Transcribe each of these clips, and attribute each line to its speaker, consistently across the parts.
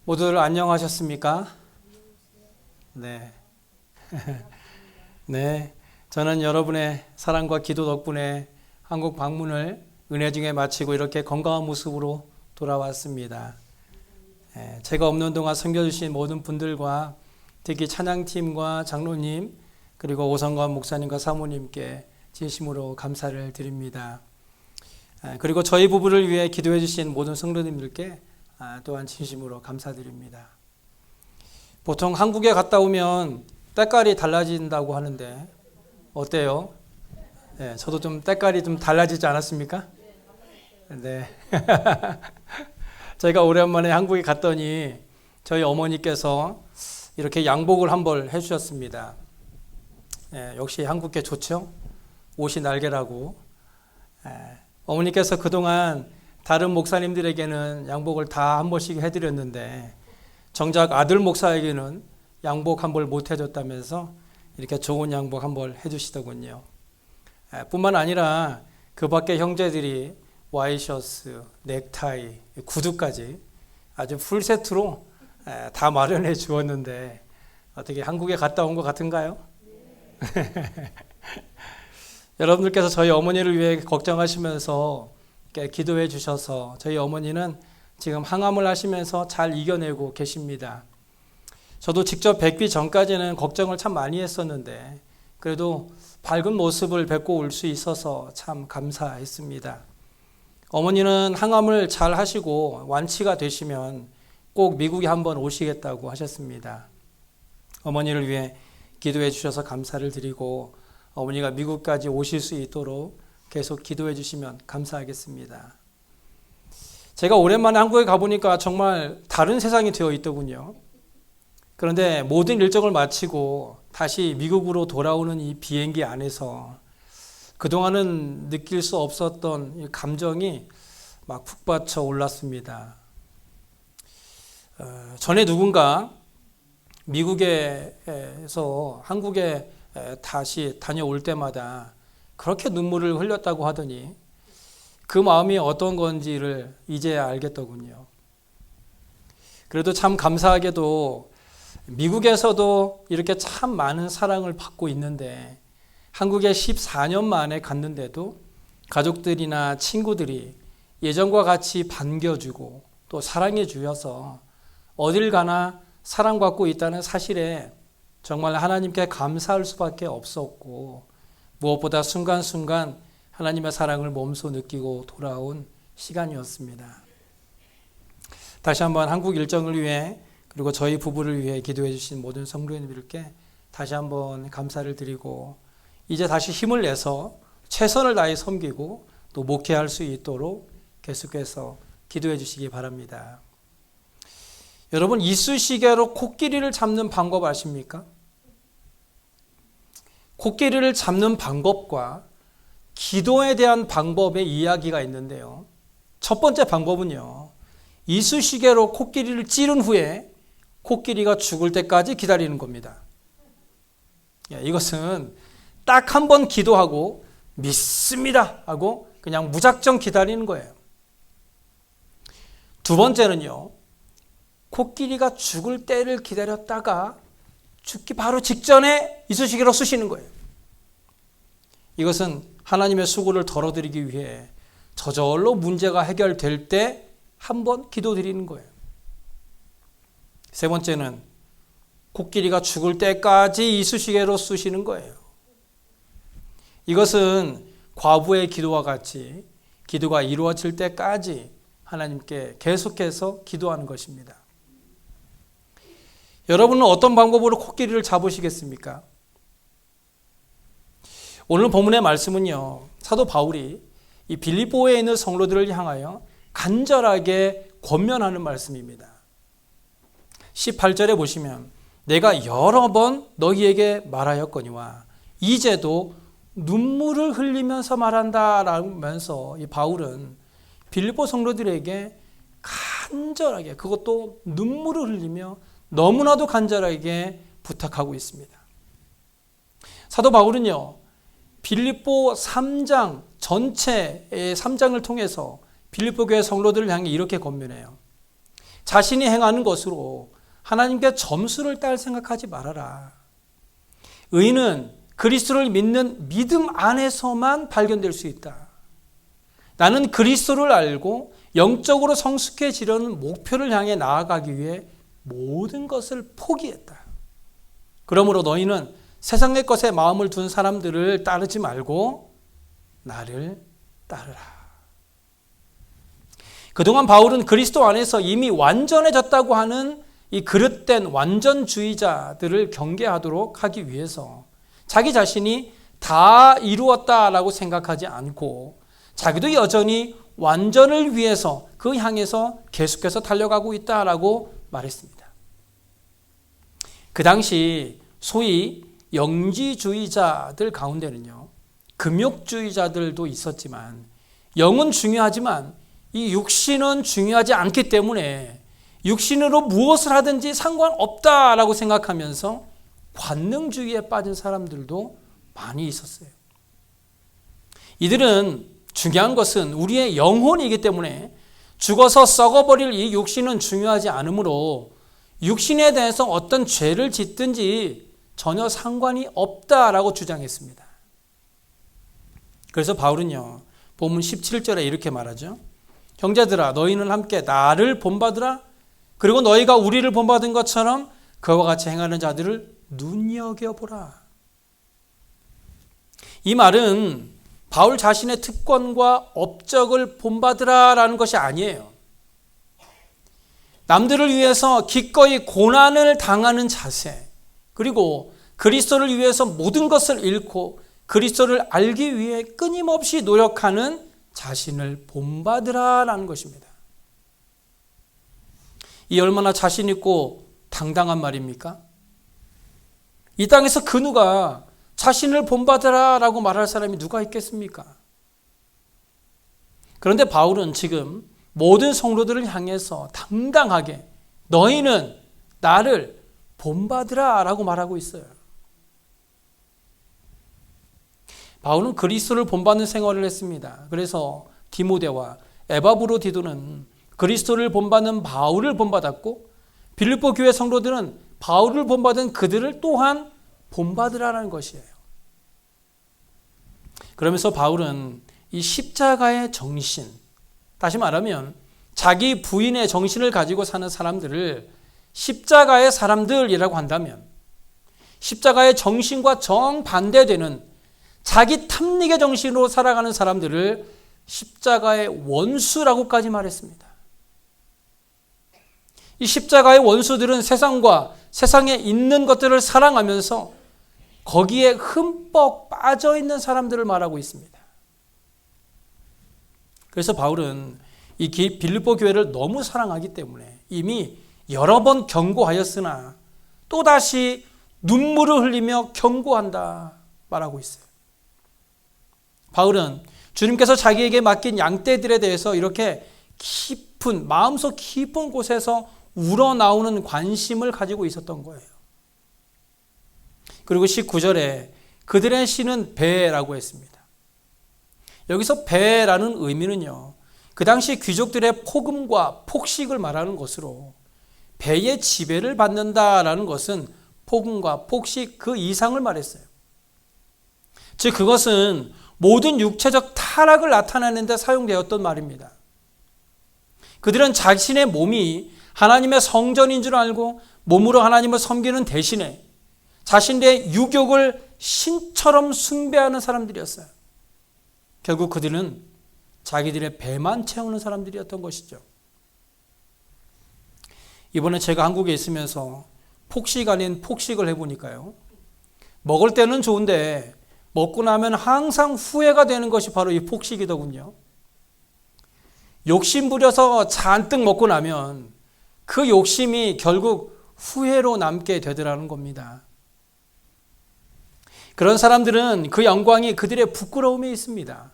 Speaker 1: 모두들 안녕하셨습니까? 네. 네. 저는 여러분의 사랑과 기도 덕분에 한국 방문을 은혜 중에 마치고 이렇게 건강한 모습으로 돌아왔습니다. 제가 없는 동안 섬겨주신 모든 분들과 특히 찬양팀과 장로님 그리고 오성관 목사님과 사모님께 진심으로 감사를 드립니다. 그리고 저희 부부를 위해 기도해 주신 모든 성도님들께 또한 진심으로 감사드립니다. 보통 한국에 갔다 오면 때깔이 달라진다고 하는데 어때요? 네, 저도 좀 때깔이 좀 달라지지 않았습니까? 네. 제가 오랜만에 한국에 갔더니 저희 어머니께서 이렇게 양복을 한 벌 해주셨습니다. 네, 역시 한국계 좋죠? 옷이 날개라고. 어머니께서 그동안 다른 목사님들에게는 양복을 다 한 벌씩 해드렸는데 정작 아들 목사에게는 양복 한 벌 못 해줬다면서 이렇게 좋은 양복 한 벌 해주시더군요. 뿐만 아니라 그 밖에 형제들이 와이셔츠, 넥타이, 구두까지 아주 풀세트로 다 마련해 주었는데 어떻게 한국에 갔다 온 것 같은가요? 여러분들께서 저희 어머니를 위해 걱정하시면서 기도해 주셔서 저희 어머니는 지금 항암을 하시면서 잘 이겨내고 계십니다. 저도 직접 뵙기 전까지는 걱정을 참 많이 했었는데 그래도 밝은 모습을 뵙고 올 수 있어서 참 감사했습니다. 어머니는 항암을 잘 하시고 완치가 되시면 꼭 미국에 한번 오시겠다고 하셨습니다. 어머니를 위해 기도해 주셔서 감사를 드리고 어머니가 미국까지 오실 수 있도록 계속 기도해 주시면 감사하겠습니다. 제가 오랜만에 한국에 가보니까 정말 다른 세상이 되어 있더군요. 그런데 모든 일정을 마치고 다시 미국으로 돌아오는 이 비행기 안에서 그동안은 느낄 수 없었던 감정이 막 북받쳐 올랐습니다. 전에 누군가 미국에서 한국에 다시 다녀올 때마다 그렇게 눈물을 흘렸다고 하더니 그 마음이 어떤 건지를 이제야 알겠더군요. 그래도 참 감사하게도 미국에서도 이렇게 참 많은 사랑을 받고 있는데 한국에 14년 만에 갔는데도 가족들이나 친구들이 예전과 같이 반겨주고 또 사랑해 주셔서 어딜 가나 사랑받고 있다는 사실에 정말 하나님께 감사할 수밖에 없었고 무엇보다 순간순간 하나님의 사랑을 몸소 느끼고 돌아온 시간이었습니다. 다시 한번 한국 일정을 위해 그리고 저희 부부를 위해 기도해 주신 모든 성도님들께 다시 한번 감사를 드리고 이제 다시 힘을 내서 최선을 다해 섬기고 또 목회할 수 있도록 계속해서 기도해 주시기 바랍니다. 여러분 이쑤시개로 코끼리를 잡는 방법 아십니까? 코끼리를 잡는 방법과 기도에 대한 방법의 이야기가 있는데요. 첫 번째 방법은요. 이쑤시개로 코끼리를 찌른 후에 코끼리가 죽을 때까지 기다리는 겁니다. 이것은 딱 한 번 기도하고 믿습니다 하고 그냥 무작정 기다리는 거예요. 두 번째는요. 코끼리가 죽을 때를 기다렸다가 죽기 바로 직전에 이쑤시개로 쑤시는 거예요. 이것은 하나님의 수고를 덜어드리기 위해 저절로 문제가 해결될 때 한 번 기도드리는 거예요. 세 번째는 코끼리가 죽을 때까지 이쑤시개로 쑤시는 거예요. 이것은 과부의 기도와 같이 기도가 이루어질 때까지 하나님께 계속해서 기도하는 것입니다. 여러분은 어떤 방법으로 코끼리를 잡으시겠습니까? 오늘 본문의 말씀은요. 사도 바울이 이 빌립보에 있는 성도들을 향하여 간절하게 권면하는 말씀입니다. 18절에 보시면 내가 여러 번 너희에게 말하였거니와 이제도 눈물을 흘리면서 말한다 라면서 이 바울은 빌립보 성도들에게 간절하게 그것도 눈물을 흘리며 너무나도 간절하게 부탁하고 있습니다. 사도 바울은요. 빌립보 3장 전체의 3장을 통해서 빌립보 교회 성도들을 향해 이렇게 권면해요. 자신이 행하는 것으로 하나님께 점수를 딸 생각하지 말아라. 의인은 그리스도를 믿는 믿음 안에서만 발견될 수 있다. 나는 그리스도를 알고 영적으로 성숙해지려는 목표를 향해 나아가기 위해 모든 것을 포기했다. 그러므로 너희는 세상의 것에 마음을 둔 사람들을 따르지 말고 나를 따르라. 그동안 바울은 그리스도 안에서 이미 완전해졌다고 하는 이 그릇된 완전주의자들을 경계하도록 하기 위해서 자기 자신이 다 이루었다라고 생각하지 않고 자기도 여전히 완전을 위해서 그 향해서 계속해서 달려가고 있다라고 말했습니다. 그 당시 소위 영지주의자들 가운데는요, 금욕주의자들도 있었지만 영은 중요하지만 이 육신은 중요하지 않기 때문에 육신으로 무엇을 하든지 상관없다라고 생각하면서 관능주의에 빠진 사람들도 많이 있었어요. 이들은 중요한 것은 우리의 영혼이기 때문에 죽어서 썩어버릴 이 육신은 중요하지 않으므로 육신에 대해서 어떤 죄를 짓든지 전혀 상관이 없다라고 주장했습니다. 그래서 바울은요, 본문 17절에 이렇게 말하죠. 형제들아, 너희는 함께 나를 본받으라. 그리고 너희가 우리를 본받은 것처럼 그와 같이 행하는 자들을 눈여겨보라. 이 말은 바울 자신의 특권과 업적을 본받으라라는 것이 아니에요. 남들을 위해서 기꺼이 고난을 당하는 자세, 그리고 그리스도를 위해서 모든 것을 잃고 그리스도를 알기 위해 끊임없이 노력하는 자신을 본받으라라는 것입니다. 이 얼마나 자신 있고 당당한 말입니까? 이 땅에서 그 누가 자신을 본받으라라고 말할 사람이 누가 있겠습니까? 그런데 바울은 지금 모든 성도들을 향해서 당당하게 너희는 나를 본받으라라고 말하고 있어요. 바울은 그리스도를 본받는 생활을 했습니다. 그래서 디모데와 에바브로디도는 그리스도를 본받는 바울을 본받았고 빌립보 교회 성도들은 바울을 본받은 그들을 또한 본받으라는 것이에요. 그러면서 바울은 이 십자가의 정신, 다시 말하면 자기 부인의 정신을 가지고 사는 사람들을 십자가의 사람들이라고 한다면 십자가의 정신과 정반대되는 자기 탐닉의 정신으로 살아가는 사람들을 십자가의 원수라고까지 말했습니다. 이 십자가의 원수들은 세상과 세상에 있는 것들을 사랑하면서 거기에 흠뻑 빠져 있는 사람들을 말하고 있습니다. 그래서 바울은 이 빌립보 교회를 너무 사랑하기 때문에 이미 여러 번 경고하였으나 또다시 눈물을 흘리며 경고한다 말하고 있어요. 바울은 주님께서 자기에게 맡긴 양떼들에 대해서 이렇게 깊은, 마음속 깊은 곳에서 우러나오는 관심을 가지고 있었던 거예요. 그리고 19절에 그들의 신은 배라고 했습니다. 여기서 배라는 의미는요, 그 당시 귀족들의 포금과 폭식을 말하는 것으로 배의 지배를 받는다라는 것은 포금과 폭식 그 이상을 말했어요. 즉 그것은 모든 육체적 타락을 나타내는 데 사용되었던 말입니다. 그들은 자신의 몸이 하나님의 성전인 줄 알고 몸으로 하나님을 섬기는 대신에 자신의 유욕을 신처럼 숭배하는 사람들이었어요. 결국 그들은 자기들의 배만 채우는 사람들이었던 것이죠. 이번에 제가 한국에 있으면서 폭식 아닌 폭식을 해보니까요, 먹을 때는 좋은데 먹고 나면 항상 후회가 되는 것이 바로 이 폭식이더군요. 욕심 부려서 잔뜩 먹고 나면 그 욕심이 결국 후회로 남게 되더라는 겁니다. 그런 사람들은 그 영광이 그들의 부끄러움에 있습니다.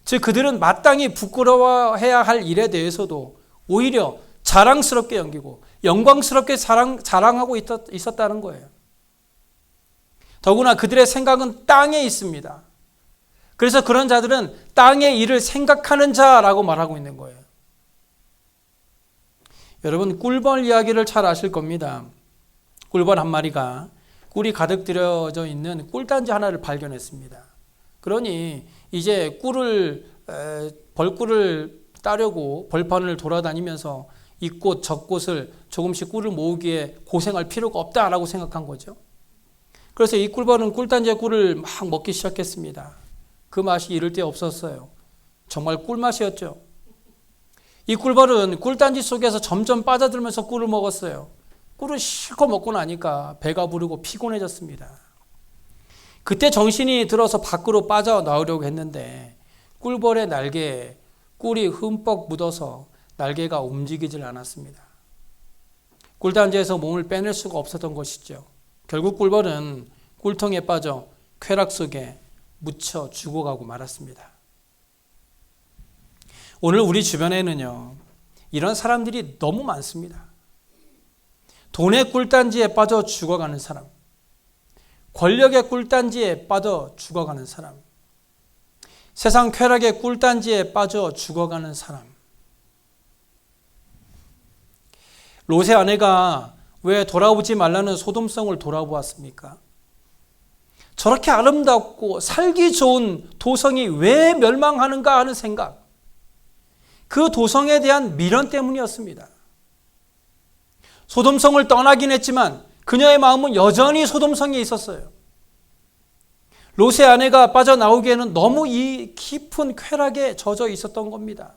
Speaker 1: 즉 그들은 마땅히 부끄러워해야 할 일에 대해서도 오히려 자랑스럽게 여기고 영광스럽게 자랑하고 있었다는 거예요. 더구나 그들의 생각은 땅에 있습니다. 그래서 그런 자들은 땅의 일을 생각하는 자라고 말하고 있는 거예요. 여러분, 꿀벌 이야기를 잘 아실 겁니다. 꿀벌 한 마리가 꿀이 가득 들여져 있는 꿀단지 하나를 발견했습니다. 그러니 이제 벌꿀을 따려고 벌판을 돌아다니면서 이곳 저곳을 조금씩 꿀을 모으기에 고생할 필요가 없다라고 생각한 거죠. 그래서 이 꿀벌은 꿀단지의 꿀을 막 먹기 시작했습니다. 그 맛이 이를 데 없었어요. 정말 꿀맛이었죠. 이 꿀벌은 꿀단지 속에서 점점 빠져들면서 꿀을 먹었어요. 꿀을 실컷 먹고 나니까 배가 부르고 피곤해졌습니다. 그때 정신이 들어서 밖으로 빠져나오려고 했는데 꿀벌의 날개에 꿀이 흠뻑 묻어서 날개가 움직이질 않았습니다. 꿀단지에서 몸을 빼낼 수가 없었던 것이죠. 결국 꿀벌은 꿀통에 빠져 쾌락 속에 묻혀 죽어가고 말았습니다. 오늘 우리 주변에는요, 이런 사람들이 너무 많습니다. 돈의 꿀단지에 빠져 죽어가는 사람, 권력의 꿀단지에 빠져 죽어가는 사람, 세상 쾌락의 꿀단지에 빠져 죽어가는 사람. 롯의 아내가 왜 돌아오지 말라는 소돔성을 돌아보았습니까? 저렇게 아름답고 살기 좋은 도성이 왜 멸망하는가 하는 생각, 그 도성에 대한 미련 때문이었습니다. 소돔성을 떠나긴 했지만 그녀의 마음은 여전히 소돔성에 있었어요. 롯의 아내가 빠져나오기에는 너무 이 깊은 쾌락에 젖어 있었던 겁니다.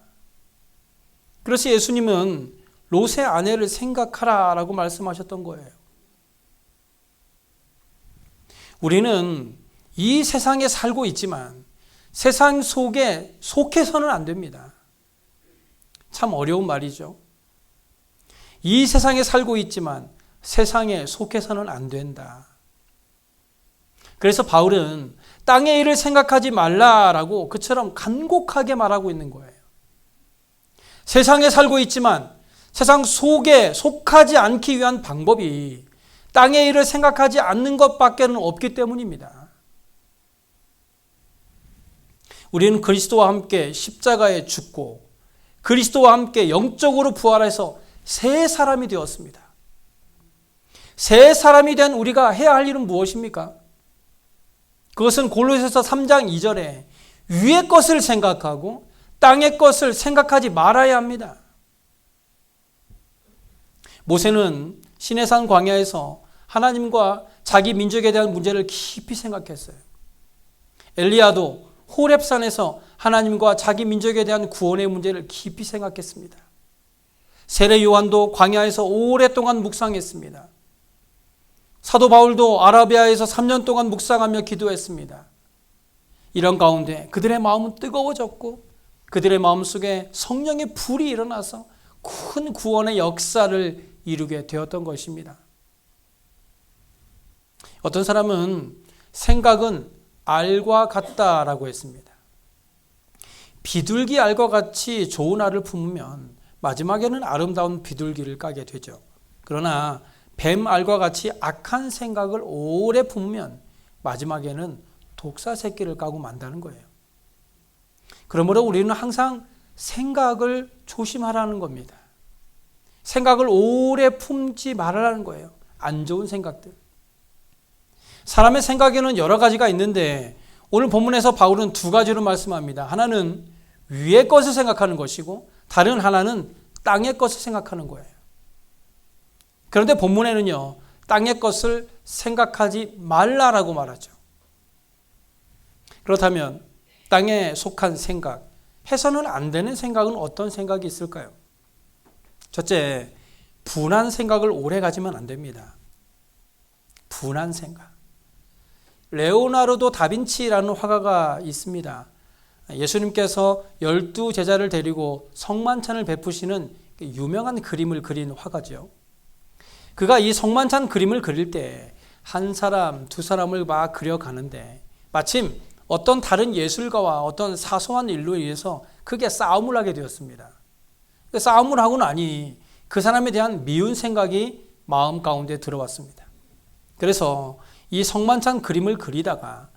Speaker 1: 그래서 예수님은 롯의 아내를 생각하라 라고 말씀하셨던 거예요. 우리는 이 세상에 살고 있지만 세상 속에 속해서는 안 됩니다. 참 어려운 말이죠. 이 세상에 살고 있지만 세상에 속해서는 안 된다. 그래서 바울은 땅의 일을 생각하지 말라라고 그처럼 간곡하게 말하고 있는 거예요. 세상에 살고 있지만 세상 속에 속하지 않기 위한 방법이 땅의 일을 생각하지 않는 것밖에는 없기 때문입니다. 우리는 그리스도와 함께 십자가에 죽고 그리스도와 함께 영적으로 부활해서 새 사람이 되었습니다. 새 사람이 된 우리가 해야 할 일은 무엇입니까? 그것은 골로새서 3장 2절에 위의 것을 생각하고 땅의 것을 생각하지 말아야 합니다. 모세는 시내산 광야에서 하나님과 자기 민족에 대한 문제를 깊이 생각했어요. 엘리야도 호렙산에서 하나님과 자기 민족에 대한 구원의 문제를 깊이 생각했습니다. 세례 요한도 광야에서 오랫동안 묵상했습니다. 사도 바울도 아라비아에서 3년 동안 묵상하며 기도했습니다. 이런 가운데 그들의 마음은 뜨거워졌고 그들의 마음속에 성령의 불이 일어나서 큰 구원의 역사를 이루게 되었던 것입니다. 어떤 사람은 생각은 알과 같다라고 했습니다. 비둘기 알과 같이 좋은 알을 품으면 마지막에는 아름다운 비둘기를 까게 되죠. 그러나 뱀 알과 같이 악한 생각을 오래 품으면 마지막에는 독사 새끼를 까고 만다는 거예요. 그러므로 우리는 항상 생각을 조심하라는 겁니다. 생각을 오래 품지 말라는 거예요. 안 좋은 생각들. 사람의 생각에는 여러 가지가 있는데 오늘 본문에서 바울은 두 가지로 말씀합니다. 하나는 위의 것을 생각하는 것이고 다른 하나는 땅의 것을 생각하는 거예요. 그런데 본문에는요, 땅의 것을 생각하지 말라라고 말하죠. 그렇다면 땅에 속한 생각, 해서는 안 되는 생각은 어떤 생각이 있을까요? 첫째, 분한 생각을 오래 가지면 안 됩니다. 분한 생각. 레오나르도 다빈치라는 화가가 있습니다. 예수님께서 12제자를 데리고 성만찬을 베푸시는 유명한 그림을 그린 화가죠. 그가 이 성만찬 그림을 그릴 때 한 사람, 두 사람을 막 그려가는데 마침 어떤 다른 예술가와 어떤 사소한 일로 인해서 크게 싸움을 하게 되었습니다. 싸움을 하고 나니 그 사람에 대한 미운 생각이 마음 가운데 들어왔습니다. 그래서 이 성만찬 그림을 그리다가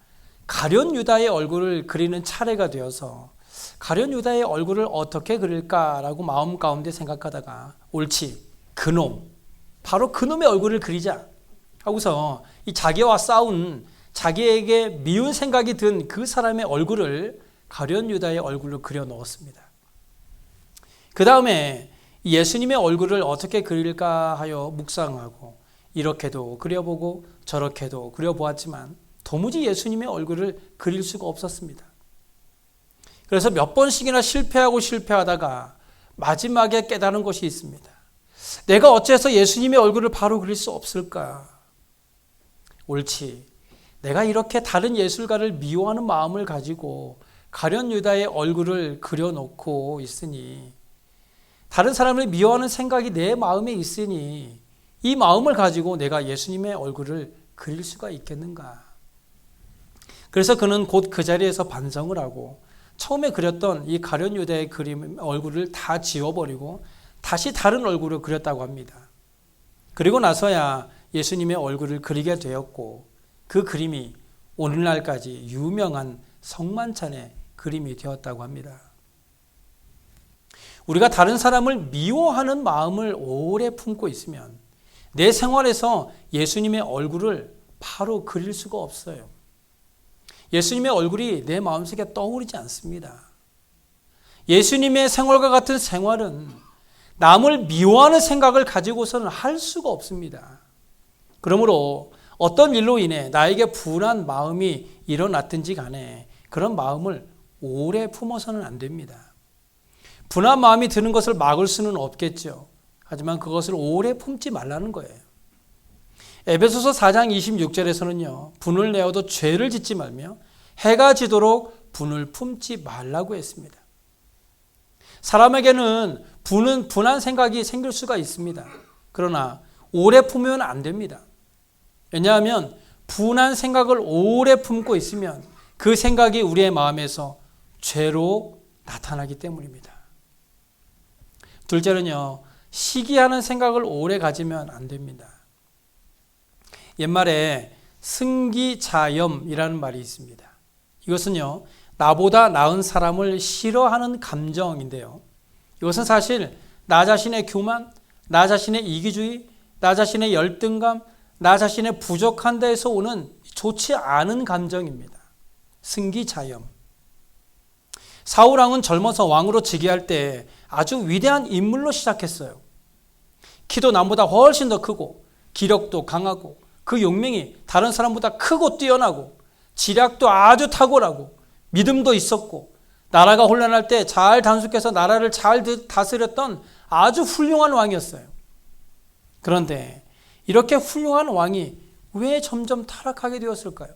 Speaker 1: 가룟 유다의 얼굴을 그리는 차례가 되어서 가룟 유다의 얼굴을 어떻게 그릴까라고 마음 가운데 생각하다가 옳지, 그놈, 바로 그놈의 얼굴을 그리자 하고서 이 자기와 싸운, 자기에게 미운 생각이 든 그 사람의 얼굴을 가룟 유다의 얼굴로 그려 넣었습니다. 그 다음에 예수님의 얼굴을 어떻게 그릴까 하여 묵상하고 이렇게도 그려보고 저렇게도 그려보았지만 도무지 예수님의 얼굴을 그릴 수가 없었습니다. 그래서 몇 번씩이나 실패하다가 마지막에 깨달은 것이 있습니다. 내가 어째서 예수님의 얼굴을 바로 그릴 수 없을까? 옳지, 내가 이렇게 다른 예술가를 미워하는 마음을 가지고 가룟 유다의 얼굴을 그려놓고 있으니, 다른 사람을 미워하는 생각이 내 마음에 있으니 이 마음을 가지고 내가 예수님의 얼굴을 그릴 수가 있겠는가? 그래서 그는 곧 그 자리에서 반성을 하고 처음에 그렸던 이 가룟 유다의 얼굴을 다 지워버리고 다시 다른 얼굴을 그렸다고 합니다. 그리고 나서야 예수님의 얼굴을 그리게 되었고 그 그림이 오늘날까지 유명한 성만찬의 그림이 되었다고 합니다. 우리가 다른 사람을 미워하는 마음을 오래 품고 있으면 내 생활에서 예수님의 얼굴을 바로 그릴 수가 없어요. 예수님의 얼굴이 내 마음속에 떠오르지 않습니다. 예수님의 생활과 같은 생활은 남을 미워하는 생각을 가지고서는 할 수가 없습니다. 그러므로 어떤 일로 인해 나에게 분한 마음이 일어났든지 간에 그런 마음을 오래 품어서는 안 됩니다. 분한 마음이 드는 것을 막을 수는 없겠죠. 하지만 그것을 오래 품지 말라는 거예요. 에베소서 4장 26절에서는요. 분을 내어도 죄를 짓지 말며 해가 지도록 분을 품지 말라고 했습니다. 사람에게는 분한 생각이 생길 수가 있습니다. 그러나 오래 품으면 안 됩니다. 왜냐하면 분한 생각을 오래 품고 있으면 그 생각이 우리의 마음에서 죄로 나타나기 때문입니다. 둘째는요, 시기하는 생각을 오래 가지면 안 됩니다. 옛말에 승기자염이라는 말이 있습니다. 이것은요, 나보다 나은 사람을 싫어하는 감정인데요. 이것은 사실 나 자신의 교만, 나 자신의 이기주의, 나 자신의 열등감, 나 자신의 부족한 데에서 오는 좋지 않은 감정입니다. 승기자염. 사울왕은 젊어서 왕으로 즉위할 때 아주 위대한 인물로 시작했어요. 키도 남보다 훨씬 더 크고 기력도 강하고 그 용맹이 다른 사람보다 크고 뛰어나고 지략도 아주 탁월하고 믿음도 있었고 나라가 혼란할 때 잘 단속해서 나라를 잘 다스렸던 아주 훌륭한 왕이었어요. 그런데 이렇게 훌륭한 왕이 왜 점점 타락하게 되었을까요?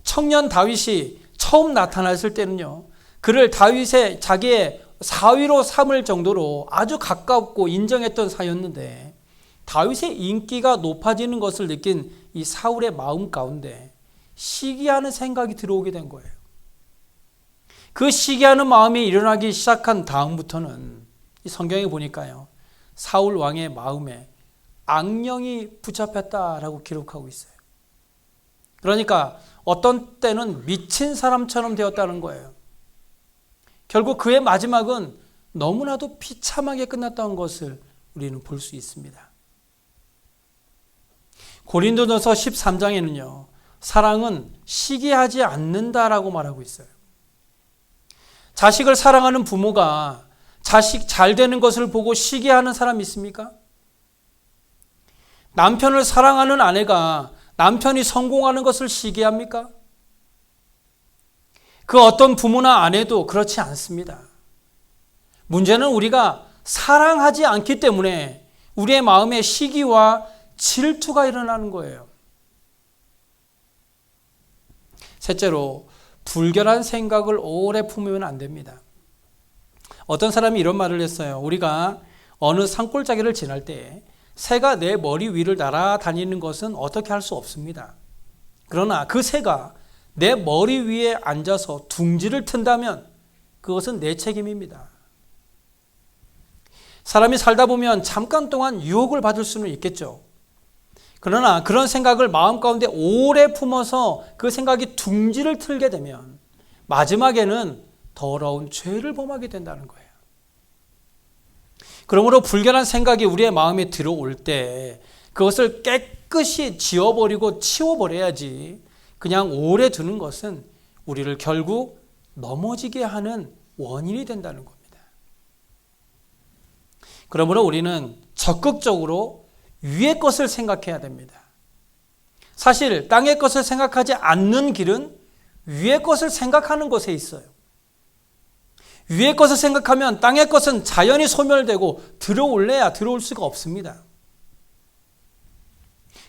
Speaker 1: 청년 다윗이 처음 나타났을 때는요, 그를 다윗의 자기의 사위로 삼을 정도로 아주 가깝고 인정했던 사이였는데 다윗의 인기가 높아지는 것을 느낀 이 사울의 마음 가운데 시기하는 생각이 들어오게 된 거예요. 그 시기하는 마음이 일어나기 시작한 다음부터는 이 성경에 보니까요, 사울 왕의 마음에 악령이 붙잡혔다라고 기록하고 있어요. 그러니까 어떤 때는 미친 사람처럼 되었다는 거예요. 결국 그의 마지막은 너무나도 비참하게 끝났다는 것을 우리는 볼 수 있습니다. 고린도전서 13장에는요. 사랑은 시기하지 않는다라고 말하고 있어요. 자식을 사랑하는 부모가 자식 잘 되는 것을 보고 시기하는 사람이 있습니까? 남편을 사랑하는 아내가 남편이 성공하는 것을 시기합니까? 그 어떤 부모나 아내도 그렇지 않습니다. 문제는 우리가 사랑하지 않기 때문에 우리의 마음에 시기와 질투가 일어나는 거예요. 셋째로, 불결한 생각을 오래 품으면 안 됩니다. 어떤 사람이 이런 말을 했어요. 우리가 어느 산골짜기를 지날 때 새가 내 머리 위를 날아다니는 것은 어떻게 할 수 없습니다. 그러나 그 새가 내 머리 위에 앉아서 둥지를 튼다면 그것은 내 책임입니다. 사람이 살다 보면 잠깐 동안 유혹을 받을 수는 있겠죠. 그러나 그런 생각을 마음 가운데 오래 품어서 그 생각이 둥지를 틀게 되면 마지막에는 더러운 죄를 범하게 된다는 거예요. 그러므로 불결한 생각이 우리의 마음에 들어올 때 그것을 깨끗이 지워버리고 치워버려야지, 그냥 오래 두는 것은 우리를 결국 넘어지게 하는 원인이 된다는 겁니다. 그러므로 우리는 적극적으로 위의 것을 생각해야 됩니다. 사실 땅의 것을 생각하지 않는 길은 위의 것을 생각하는 것에 있어요. 위의 것을 생각하면 땅의 것은 자연히 소멸되고 들어올래야 들어올 수가 없습니다.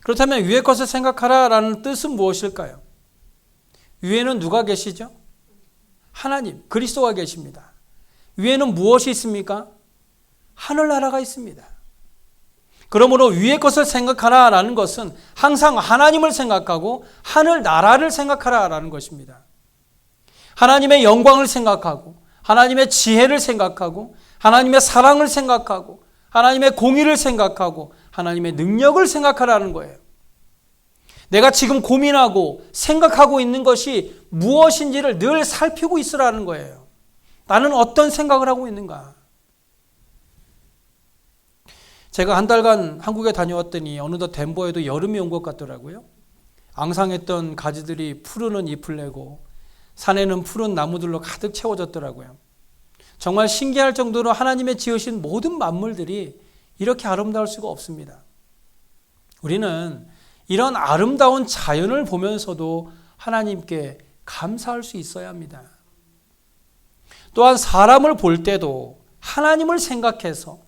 Speaker 1: 그렇다면 위의 것을 생각하라라는 뜻은 무엇일까요? 위에는 누가 계시죠? 하나님, 그리스도가 계십니다. 위에는 무엇이 있습니까? 하늘나라가 있습니다. 그러므로 위의 것을 생각하라라는 것은 항상 하나님을 생각하고 하늘나라를 생각하라라는 것입니다. 하나님의 영광을 생각하고 하나님의 지혜를 생각하고 하나님의 사랑을 생각하고 하나님의 공의를 생각하고 하나님의 능력을 생각하라는 거예요. 내가 지금 고민하고 생각하고 있는 것이 무엇인지를 늘 살피고 있으라는 거예요. 나는 어떤 생각을 하고 있는가? 제가 한 달간 한국에 다녀왔더니 어느덧 덴버에도 여름이 온 것 같더라고요. 앙상했던 가지들이 푸르는 잎을 내고 산에는 푸른 나무들로 가득 채워졌더라고요. 정말 신기할 정도로 하나님의 지으신 모든 만물들이 이렇게 아름다울 수가 없습니다. 우리는 이런 아름다운 자연을 보면서도 하나님께 감사할 수 있어야 합니다. 또한 사람을 볼 때도 하나님을 생각해서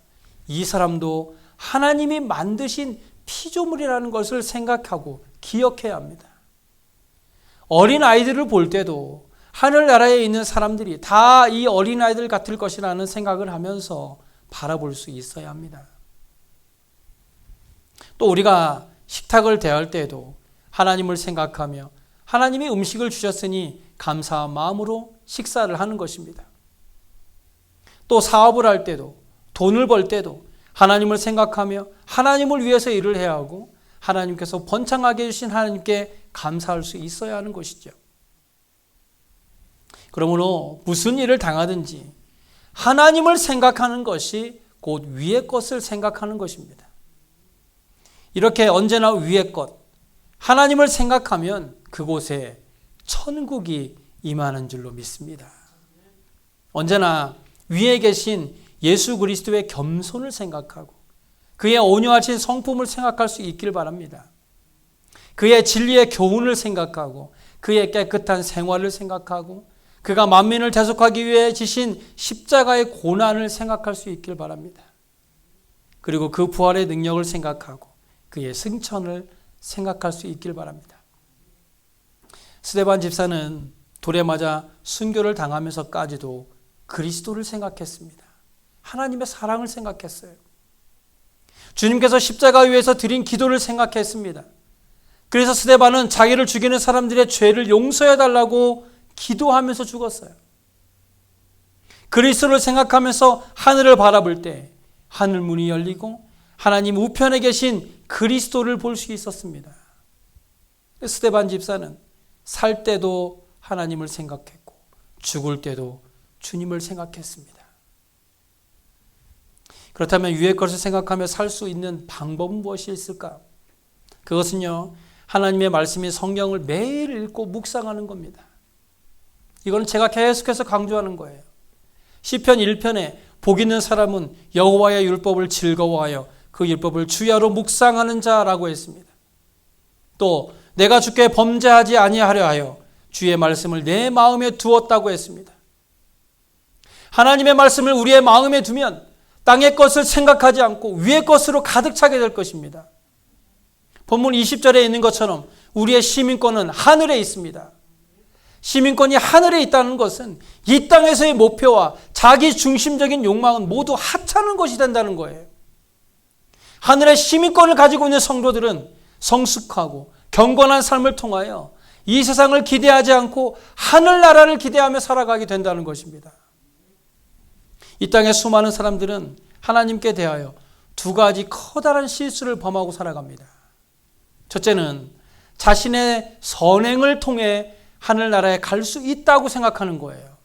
Speaker 1: 이 사람도 하나님이 만드신 피조물이라는 것을 생각하고 기억해야 합니다. 어린 아이들을 볼 때도 하늘나라에 있는 사람들이 다 이 어린 아이들 같을 것이라는 생각을 하면서 바라볼 수 있어야 합니다. 또 우리가 식탁을 대할 때에도 하나님을 생각하며 하나님이 음식을 주셨으니 감사한 마음으로 식사를 하는 것입니다. 또 사업을 할 때도 돈을 벌 때도 하나님을 생각하며 하나님을 위해서 일을 해야 하고 하나님께서 번창하게 해주신 하나님께 감사할 수 있어야 하는 것이죠. 그러므로 무슨 일을 당하든지 하나님을 생각하는 것이 곧 위의 것을 생각하는 것입니다. 이렇게 언제나 위의 것, 하나님을 생각하면 그곳에 천국이 임하는 줄로 믿습니다. 언제나 위에 계신 예수 그리스도의 겸손을 생각하고 그의 온유하신 성품을 생각할 수 있길 바랍니다. 그의 진리의 교훈을 생각하고 그의 깨끗한 생활을 생각하고 그가 만민을 대속하기 위해 지신 십자가의 고난을 생각할 수 있길 바랍니다. 그리고 그 부활의 능력을 생각하고 그의 승천을 생각할 수 있길 바랍니다. 스데반 집사는 돌에 맞아 순교를 당하면서까지도 그리스도를 생각했습니다. 하나님의 사랑을 생각했어요. 주님께서 십자가 위에서 드린 기도를 생각했습니다. 그래서 스데반은 자기를 죽이는 사람들의 죄를 용서해 달라고 기도하면서 죽었어요. 그리스도를 생각하면서 하늘을 바라볼 때 하늘 문이 열리고 하나님 우편에 계신 그리스도를 볼 수 있었습니다. 스데반 집사는 살 때도 하나님을 생각했고 죽을 때도 주님을 생각했습니다. 그렇다면 위의 것을 생각하며 살 수 있는 방법은 무엇이 있을까? 그것은요, 하나님의 말씀인 성경을 매일 읽고 묵상하는 겁니다. 이건 제가 계속해서 강조하는 거예요. 시편 1편에 복 있는 사람은 여호와의 율법을 즐거워하여 그 율법을 주야로 묵상하는 자라고 했습니다. 또 내가 주께 범죄하지 아니하려 하여 주의 말씀을 내 마음에 두었다고 했습니다. 하나님의 말씀을 우리의 마음에 두면 땅의 것을 생각하지 않고 위의 것으로 가득 차게 될 것입니다. 본문 20절에 있는 것처럼 우리의 시민권은 하늘에 있습니다. 시민권이 하늘에 있다는 것은 이 땅에서의 목표와 자기 중심적인 욕망은 모두 하찮은 것이 된다는 거예요. 하늘의 시민권을 가지고 있는 성도들은 성숙하고 경건한 삶을 통하여 이 세상을 기대하지 않고 하늘나라를 기대하며 살아가게 된다는 것입니다. 이 땅의 수많은 사람들은 하나님께 대하여 두 가지 커다란 실수를 범하고 살아갑니다. 첫째는 자신의 선행을 통해 하늘나라에 갈 수 있다고 생각하는 거예요.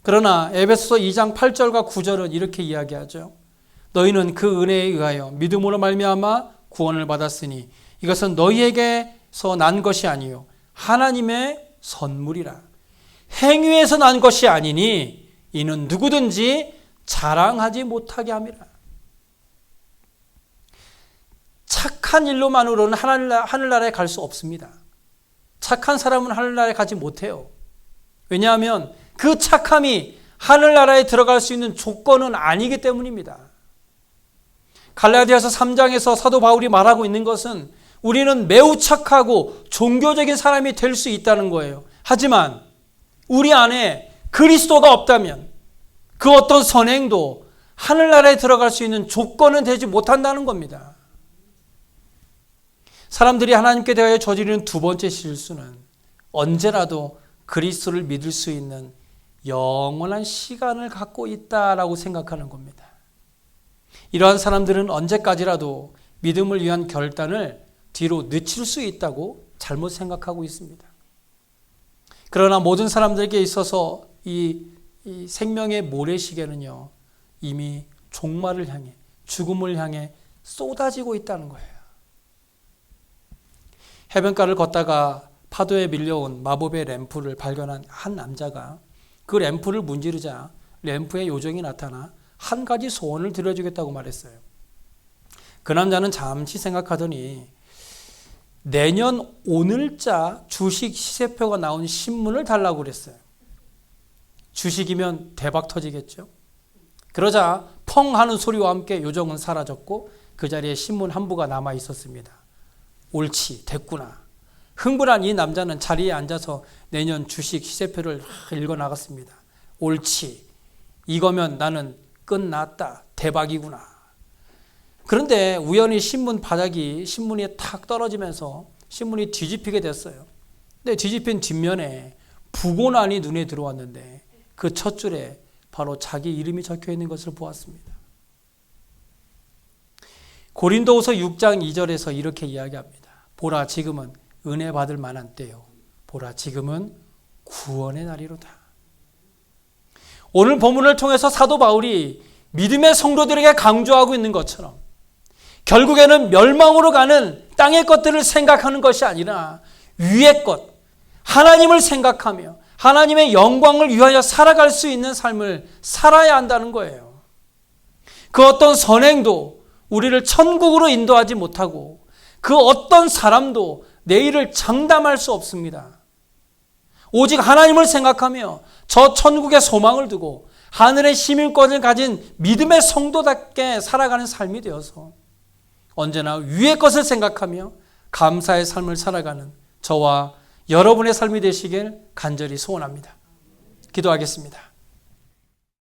Speaker 1: 그러나 에베소서 2장 8절과 9절은 이렇게 이야기하죠. 너희는 그 은혜에 의하여 믿음으로 말미암아 구원을 받았으니 이것은 너희에게서 난 것이 아니요 하나님의 선물이라. 행위에서 난 것이 아니니 이는 누구든지 자랑하지 못하게 함이라. 착한 일로만으로는 하늘나라에 갈 수 없습니다. 착한 사람은 하늘나라에 가지 못해요. 왜냐하면 그 착함이 하늘나라에 들어갈 수 있는 조건은 아니기 때문입니다. 갈라디아서 3장에서 사도 바울이 말하고 있는 것은 우리는 매우 착하고 종교적인 사람이 될 수 있다는 거예요. 하지만 우리 안에 그리스도가 없다면 그 어떤 선행도 하늘나라에 들어갈 수 있는 조건은 되지 못한다는 겁니다. 사람들이 하나님께 대하여 저지르는 두 번째 실수는 언제라도 그리스도를 믿을 수 있는 영원한 시간을 갖고 있다라고 생각하는 겁니다. 이러한 사람들은 언제까지라도 믿음을 위한 결단을 뒤로 늦출 수 있다고 잘못 생각하고 있습니다. 그러나 모든 사람들에게 있어서 이 생명의 모래시계는요, 이미 종말을 향해, 죽음을 향해 쏟아지고 있다는 거예요. 해변가를 걷다가 파도에 밀려온 마법의 램프를 발견한 한 남자가 그 램프를 문지르자 램프의 요정이 나타나 한 가지 소원을 들어주겠다고 말했어요. 그 남자는 잠시 생각하더니 내년 오늘자 주식 시세표가 나온 신문을 달라고 그랬어요. 주식이면 대박 터지겠죠. 그러자 펑 하는 소리와 함께 요정은 사라졌고 그 자리에 신문 한 부가 남아 있었습니다. 옳지, 됐구나. 흥분한 이 남자는 자리에 앉아서 내년 주식 시세표를 읽어 나갔습니다. 옳지, 이거면 나는 끝났다. 대박이구나. 그런데 우연히 신문 바닥이 신문이 탁 떨어지면서 신문이 뒤집히게 됐어요. 근데 뒤집힌 뒷면에 부고난이 눈에 들어왔는데 그 첫 줄에 바로 자기 이름이 적혀 있는 것을 보았습니다. 고린도후서 6장 2절에서 이렇게 이야기합니다. 보라, 지금은 은혜 받을 만한 때요. 보라, 지금은 구원의 날이로다. 오늘 본문을 통해서 사도 바울이 믿음의 성도들에게 강조하고 있는 것처럼 결국에는 멸망으로 가는 땅의 것들을 생각하는 것이 아니라 위의 것, 하나님을 생각하며 하나님의 영광을 위하여 살아갈 수 있는 삶을 살아야 한다는 거예요. 그 어떤 선행도 우리를 천국으로 인도하지 못하고 그 어떤 사람도 내일을 장담할 수 없습니다. 오직 하나님을 생각하며 저 천국의 소망을 두고 하늘의 시민권을 가진 믿음의 성도답게 살아가는 삶이 되어서 언제나 위의 것을 생각하며 감사의 삶을 살아가는 저와 여러분의 삶이 되시길 간절히 소원합니다. 기도하겠습니다.